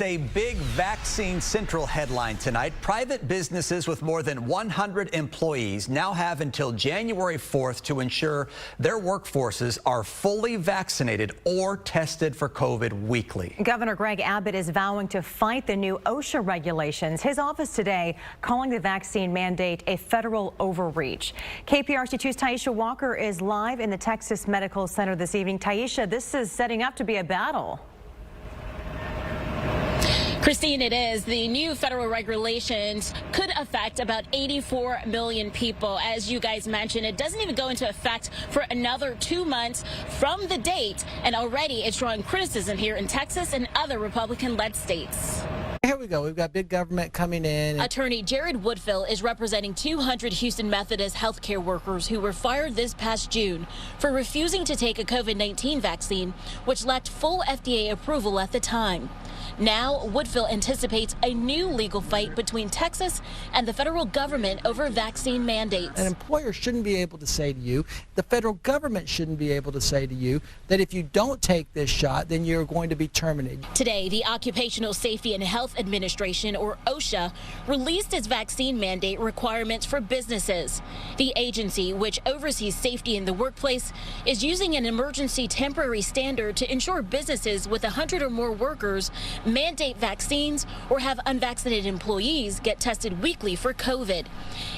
A big Vaccine Central headline tonight. Private businesses with more than 100 employees now have until January 4th to ensure their workforces are fully vaccinated or tested for COVID weekly. Governor Greg Abbott is vowing to fight the new OSHA regulations. His office today calling the vaccine mandate a federal overreach. KPRC2's Taisha Walker is live in the Texas Medical Center this evening. Taisha, this is setting up to be a battle. Christine, it is. The new federal regulations could affect about 84 million people. As you guys mentioned, it doesn't even go into effect for another 2 months from the date. And already it's drawing criticism here in Texas and other Republican-led states. Here we go. We've got big government coming in. Attorney Jared Woodfill is representing 200 Houston Methodist healthcare workers who were fired this past June for refusing to take a COVID-19 vaccine, which lacked full FDA approval at the time. Now, Woodfill anticipates a new legal fight between Texas and the federal government over vaccine mandates. An employer shouldn't be able to say to you, the federal government shouldn't be able to say to you that if you don't take this shot, then you're going to be terminated. Today, the Occupational Safety and Health Administration, or OSHA, released its vaccine mandate requirements for businesses. The agency, which oversees safety in the workplace, is using an emergency temporary standard to ensure businesses with 100 or more workers mandate vaccines or have unvaccinated employees get tested weekly for COVID.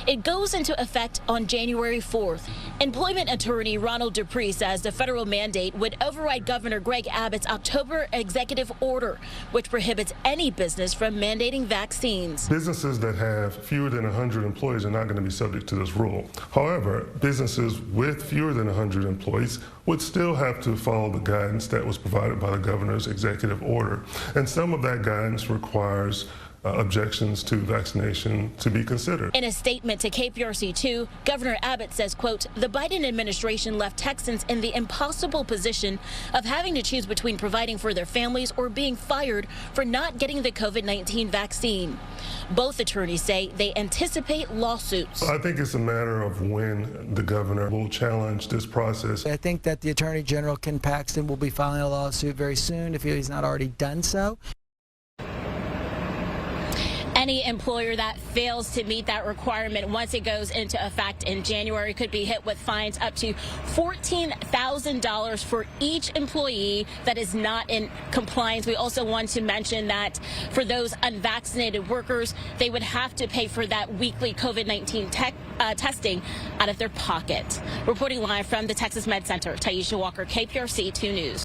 It goes into effect on January 4th. Employment attorney Ronald Dupree says the federal mandate would override Governor Greg Abbott's October executive order, which prohibits any business from mandating vaccines. Businesses that have fewer than 100 employees are not going to be subject to this rule. However, businesses with fewer than 100 employees would still have to follow the guidance that was provided by the governor's executive order. And some of that guidance requires objections to vaccination to be considered. In a statement to KPRC2, Governor Abbott says, quote, the Biden administration left Texans in the impossible position of having to choose between providing for their families or being fired for not getting the COVID-19 vaccine. Both attorneys say they anticipate lawsuits. I think it's a matter of when the governor will challenge this process. I think that the Attorney General, Ken Paxton, will be filing a lawsuit very soon if he's not already done so. Any employer that fails to meet that requirement once it goes into effect in January could be hit with fines up to $14,000 for each employee that is not in compliance. We also want to mention that for those unvaccinated workers, they would have to pay for that weekly COVID-19 testing out of their pocket. Reporting live from the Texas Med Center, Taisha Walker, KPRC 2 News.